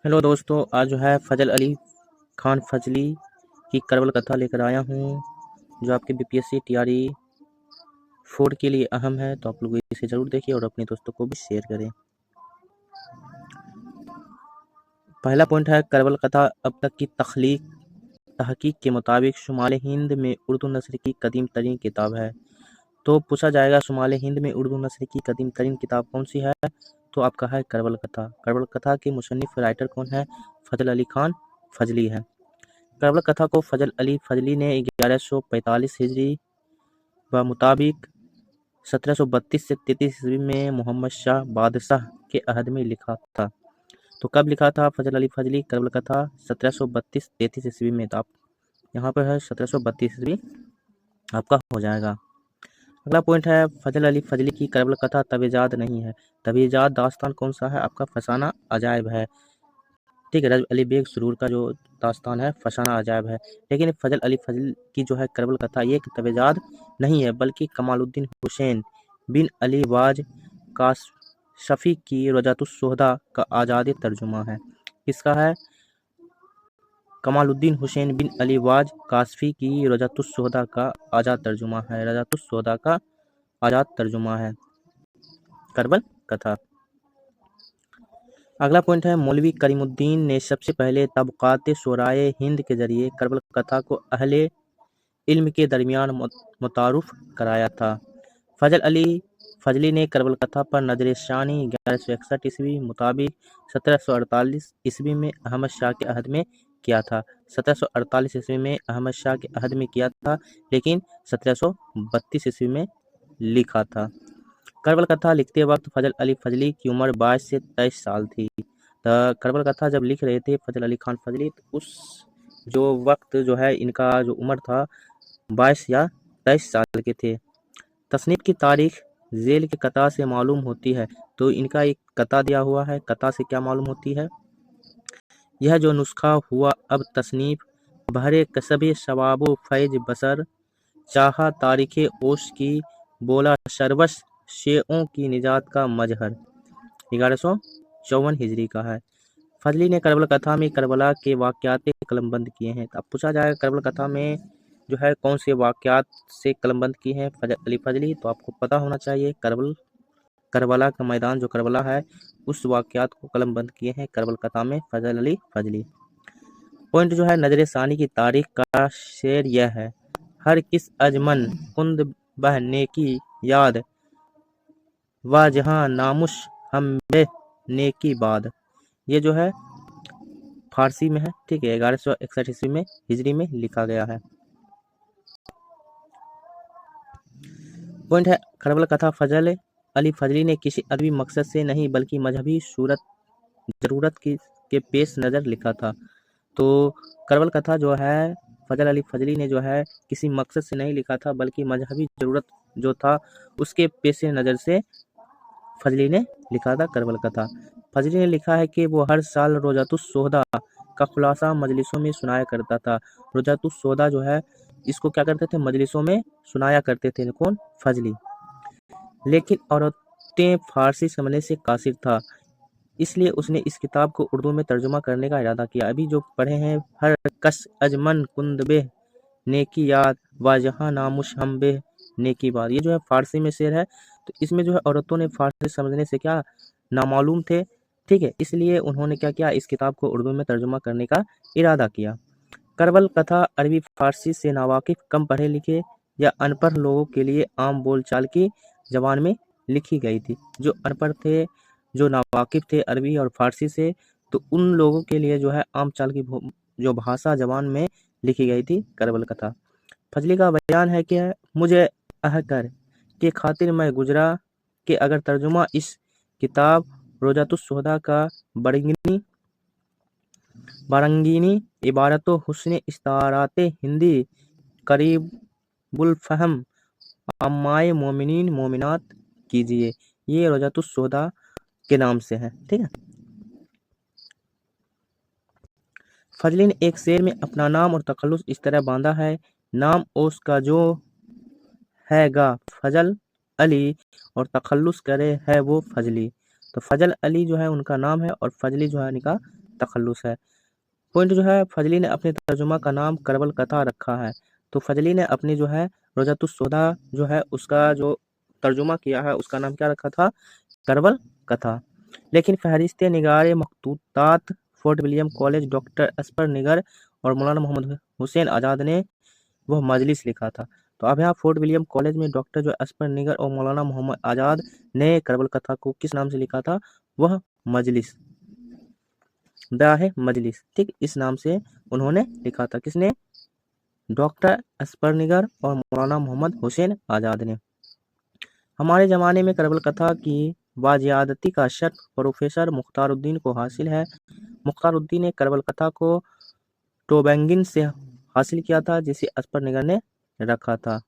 Hello दोस्तों, आज जो है फजल अली खान फजली की करबल कथा लेकर आया हूँ, जो आपके बीपीएससी टीआरई 4 के लिए अहम है। तो आप लोग इसे ज़रूर देखिए और अपने दोस्तों को भी शेयर करें। पहला पॉइंट है करबल कथा अब तक की तहकीक के मुताबिक शुमाल हिंद में उर्दू नस्र की कदीम तरीन किताब है। तो पूछा जाएगा शुमाल हिंद में उर्दू नस्र की कदीम तरीन किताब कौन सी है, तो आपका है करबल कथा। करबल कथा के मुसन्निफ राइटर कौन है? फजल अली खान फजली है। करबल कथा को फजल अली फजली ने 1145 हिजरी व मुताबिक 1732 से 33 ईस्वी में मोहम्मद शाह बादशाह के अहद में लिखा था। तो कब लिखा था फजल अली फजली करबल कथा? 1732-33 ईस्वी में। तो आप यहाँ पर है 1732 ईस्वी आपका हो जाएगा। अगला पॉइंट है फजल अली फजली की करबल कथा तबेजाद नहीं है। तबेजाद दास्तान कौन सा है? आपका फसाना अजायब है। ठीक है, रजब अली बेग सुरूर का जो दास्तान है फसाना अजायब है। लेकिन फजल अली फजल की जो है करबल कथा ये तबेजाद नहीं है, बल्कि कमालुद्दीन हुसैन बिन अली वाज काशफी की रजातुस्सोहदा का आज़ाद तर्जुमा है। किसका है? कमालुद्दीन हुसैन बिन अली वाज काशफी की रजातुस्सोहदा का आज़ाद तर्जुमा है। रजातुस्सोहदा का आज़ाद तर्जुमा है करबल कथा। अगला पॉइंट है मौलवी करीमुद्दीन ने सबसे पहले तबक़ात शुराए हिंद के जरिए करबल कथा को अहले इल्म के दरमियान मुतारुफ कराया था। फजल अली फजली ने करबल कथा पर नजर शानी 1161 ईस्वी मुताबिक 1748 ईस्वी में अहमद शाह के अहद में किया था। 1748 ईस्वी में अहमद शाह के अहद में किया था, लेकिन 1732 ईस्वी में लिखा था। करबल कथा लिखते वक्त फजल अली फजली की उम्र 22 से 23 साल थी। तो करबल कथा जब लिख रहे थे फजल अली खान फजली, तो उस जो वक्त जो है इनका जो उम्र था 22 या 23 साल के थे। तसनीफ की तारीख झेल के कता से मालूम होती है। तो इनका एक कता दिया हुआ है, कता से क्या मालूम होती है? यह जो नुस्खा हुआ अब तसनीफ बहरे कसबे शवाबो फैज बसर चाहा तारीखे ओश की बोला शरबश शेओं की निजात का मजहर 1154 हिजरी का है। फजली ने करबल कथा में करबला के वाक़यात कलमबंद किए हैं। अब पूछा जाएगा करबल कथा में जो है कौन से वाक़यात से कलमबंद किए हैं फजल अली फजली, तो आपको पता होना चाहिए करबला का मैदान जो करबला है उस वाक़यात को कलमबंद किए हैं करबल कथा में फजल अली फजली। पॉइंट जो है नजर सानी की तारीख का शेर यह है, हर किस अजमन कुंद बहने की याद व जहाँ नामुश हम बे नेकी बाद। ये जो है फारसी में है, ठीक है, 1161 ईस्वी में हिजरी में लिखा गया है। पॉइंट है करबल कथा फजल अली फजली ने किसी अदबी मकसद से नहीं बल्कि मजहबी ज़रूरत के पेश नज़र लिखा था। तो करबल कथा जो है फजल अली फजली ने जो है किसी मकसद से नहीं लिखा था, बल्कि मजहबी ज़रूरत जो था उसके पेश नज़र से फजली ने लिखा था करबल कथा। फजली ने लिखा है कि वो हर साल रोज़ातुस्सोहदा का खुलासा मजलिसों में सुनाया करता था। रोज़ातुस्सोहदा जो है इसको क्या करते थे? मजलिसों में सुनाया करते थे। कौन? फजली। लेकिन औरतें फारसी समझने से कासिर था, इसलिए उसने इस किताब को उर्दू में तर्जुमा करने का इरादा किया। अभी जो पढ़े हैं, हर कस अजमन कुंदबे नेकी याद व जहाँ नामुश हम बे नेकी बात, ये जो है फारसी में शेर है। तो इसमें जो है औरतों ने फारसी समझने से क्या नामालूम थे, ठीक है, इसलिए उन्होंने क्या किया, इस किताब को उर्दू में तर्जुमा करने का इरादा किया। करबल कथा अरबी फारसी से नावाकिफ कम पढ़े लिखे या अनपढ़ लोगों के लिए आम बोलचाल की जबान में लिखी गई थी। जो अनपढ़ थे, जो नावाकिफ थे अरबी और फारसी से, तो उन लोगों के लिए जो है आम चाल की जो भाषा जबान में लिखी गई थी करबल कथा। फजली का बयान है कि मुझे अहकर के खातिर मैं गुजरा कि अगर तर्जुमा इस किताब रोज़ातुस्सोहदा का बारंगीनी इबारत हुस्न इस्तारात हिंदी करीबुल अम्माए मोमिनीन मोमिनात कीजिए। ये रोज़ातुस्सोहदा के नाम से है, ठीक है। फजली ने एक शेर में अपना नाम और तखल्लुस इस तरह बांधा है, नाम ओस का जो है गा फजल अली और तखल्लुस करे है वो फजली। तो फजल अली जो है उनका नाम है और फजली जो है उनका तखल्लुस है। पॉइंट जो है, फजली ने अपने तर्जुमा का नाम करबल कथा रखा है। तो फजली ने अपनी जो है रोज़तुस्सोदा जो है उसका जो तर्जुमा किया है उसका नाम क्या रखा था? करबल कथा। लेकिन फहरिस्त निगार मखतूतात फोर्ट विलियम कॉलेज डॉक्टर असपर निगर और मौलाना मोहम्मद हुसैन आज़ाद ने वह मजलिस लिखा था। तो अब यहाँ फोर्ट विलियम कॉलेज में डॉक्टर जो असपर निगर और मौलाना मोहम्मद आज़ाद ने करबल कथा को किस नाम से लिखा था? वह मजलिस, मजलिस, ठीक, इस नाम से उन्होंने लिखा था। किसने? डॉक्टर असपर निगर और मौलाना मोहम्मद हुसैन आज़ाद ने। हमारे ज़माने में करबल कथा की बाजियादती का शर्फ प्रोफेसर मुख्तारुद्दीन को हासिल है। मुख्तारुद्दीन ने करबल कथा को टोबैंगिन से हासिल किया था, जिसे असपर निगर ने रखा था।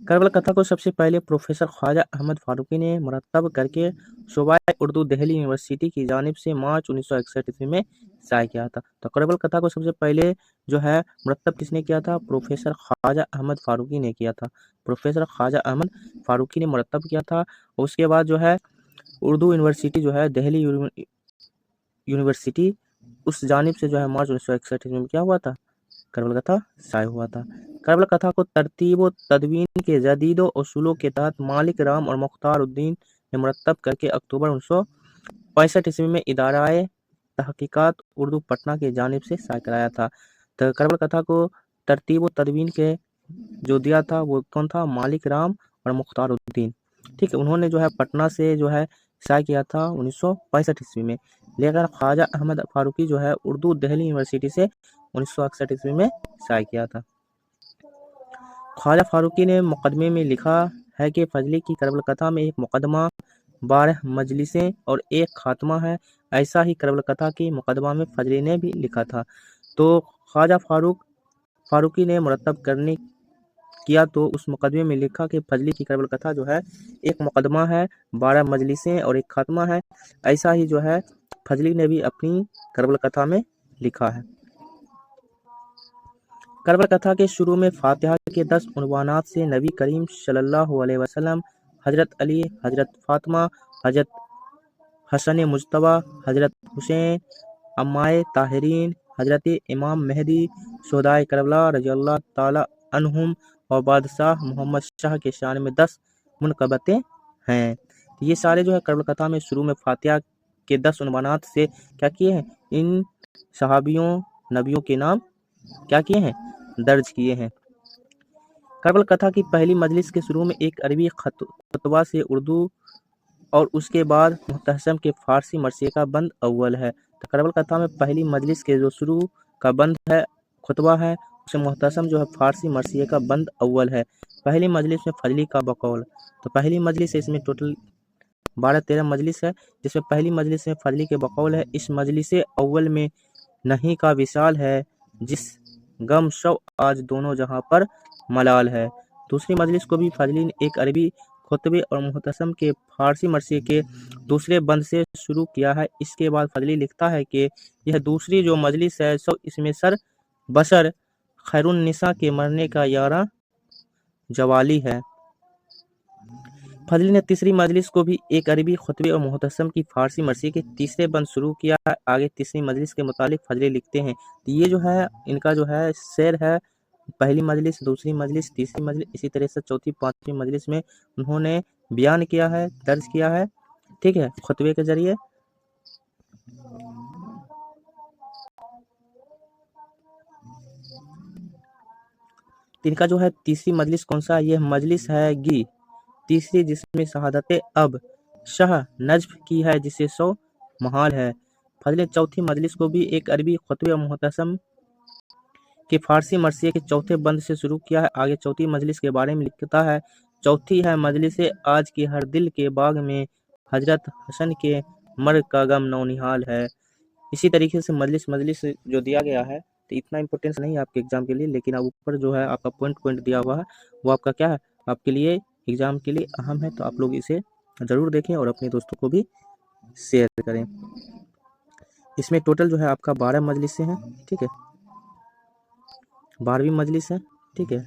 करबल कथा को सबसे पहले प्रोफेसर ख्वाजा अहमद फारूकी ने मुरतब करके शोबाए उर्दू दिल्ली यूनिवर्सिटी की जानिब से मार्च 1961 ईस्वी में शाया किया था। तो करबल कथा को सबसे पहले जो है मुरतब किसने किया था? प्रोफेसर ख्वाजा अहमद फारूकी ने किया था। प्रोफेसर ख्वाजा अहमद फारूकी ने मुरतब किया था। उसके बाद जो है उर्दू यूनिवर्सिटी जो है दिल्ली यूनिवर्सिटी उस जानिब से जो है मार्च 1961 ईस्वी में क्या हुआ था? करबल कथा शाया हुआ था। करबल कथा को तरतीब व तदवीन के जदीद उसूलों के तहत मालिक राम और मुख्तार उद्दीन ने मुरतब करके अक्टूबर 1965 ईस्वी में इदाराए तहकीकात उर्दू पटना की जानिब से शाया कराया था। तो करबल कथा को तरतीब व तदवीन के जो दिया था वो कौन था? मालिक राम और मुख्तार उद्दीन, ठीक है। उन्होंने जो है पटना से जो है शाया किया था 1965 ईस्वी में। लेकिन ख्वाजा अहमद फारूकी जो है उर्दू दिल्ली यूनिवर्सिटी से 1961 ईस्वी में शाया किया था। ख्वाजा फारूकी ने मुकदमे में लिखा है कि फजली की करबल कथा में एक मुकदमा, 12 मजलिसें और एक खात्मा है। ऐसा ही करबल कथा की मुकदमा में फजली ने भी लिखा था। तो ख्वाजा फारूकी ने मुरतब करने किया तो उस मुकदमे में लिखा कि फजली की करबल कथा जो है एक मुकदमा है, 12 मजलिसें और एक खात्मा है। ऐसा ही जो है फजली ने भी अपनी करबल कथा में लिखा है। करबल कथा के शुरू में फातिहा के 10 उन्वानात से नबी करीम सल्लल्लाहु अलैहि वसल्लम, हजरत अली, हजरत फातिमा, हजरत हसन मुज्तबा, हजरत हुसैन, अम्माए ताहिरीन, हजरत इमाम मेहदी, शुहदाए करबला रज़ियल्लाहु ताला अन्हुम और बादशाह मोहम्मद शाह के शान में 10 मुनक़बतें हैं। ये सारे जो है करबल कथा में शुरू में फातिहा के 10 उन्वानात से क्या किए हैं? इन सहाबियों नबियों के नाम क्या किए हैं? दर्ज किए हैं। करबल कथा की पहली मजलिस के शुरू में एक अरबी खुतबा से उर्दू और उसके बाद मुहतशम के फारसी मरसिए का बंद अव्वल है। तो करबल कथा में पहली मजलिस के जो शुरू का बंद है खुतबा है, उसे मुहतशम जो है फारसी मरसिए का बंद अव्वल है। पहली मजलिस में फजली का बकौल, तो पहली मजलिस है, इसमें टोटल 12-13 मजलिस है, जिसमें पहली मजलिस में फजली के बकौल है। इस मजलिस अव्वल में नहीं का विशाल है, जिस गम शव आज दोनों जहां पर मलाल है। दूसरी मजलिस को भी फजली ने एक अरबी खुतबे और मुहतशम के फारसी मरसिए के दूसरे बंद से शुरू किया है। इसके बाद फजली लिखता है कि यह दूसरी जो मजलिस है सो इसमें सर बशर खैरुन्निसा के मरने का 11 जवाली है। फजली ने तीसरी मजलिस को भी एक अरबी खुतबे और मुहतशम की फारसी मरसिए के तीसरे बंद शुरू किया है। आगे तीसरी मजलिस के मुतालिक फजली लिखते हैं। तो ये जो है इनका जो है शेर है, पहली मजलिस, दूसरी मजलिस, तीसरी मजलिस, इसी तरह से चौथी पांचवी मजलिस में उन्होंने बयान किया है, दर्ज किया है, ठीक है, खुतबे के जरिए। इनका जो है तीसरी मजलिस कौन सा? यह मजलिस है गी तीसरी, जिसमें शहादत अब शाह नज्फ की है, जिसे 100 महाल है। फजले चौथी मजलिस को भी एक अरबी खुतबे और मुहतशम के फारसी मरसिए के चौथे बंद से शुरू किया है। आगे चौथी मजलिस के बारे में लिखता है, चौथी है मजलिस आज की हर दिल के बाग में, हजरत हसन के मर का गम नौनिहाल है। इसी तरीके से मजलिस जो दिया गया है, तो इतना इंपॉर्टेंस नहीं है आपके एग्जाम के लिए, लेकिन अब ऊपर जो है आपका पॉइंट दिया हुआ है वो आपका क्या है, आपके लिए एग्जाम के लिए अहम है। तो आप लोग इसे ज़रूर देखें और अपने दोस्तों को भी शेयर करें। इसमें टोटल जो है आपका 12 मजलिसें हैं, ठीक है, 12वीं मजलिस है, ठीक है।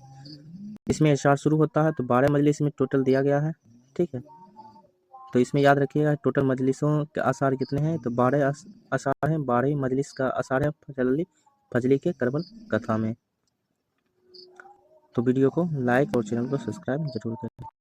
इसमें इरशाद शुरू होता है, तो 12 मजलिस में टोटल दिया गया है, ठीक है। तो इसमें याद रखिएगा टोटल मजलिसों के आसार कितने हैं, तो 12 आसार हैं। 12 मजलिस का आसार है फजली के करबल कथा में। तो वीडियो को लाइक और चैनल को सब्सक्राइब जरूर करें।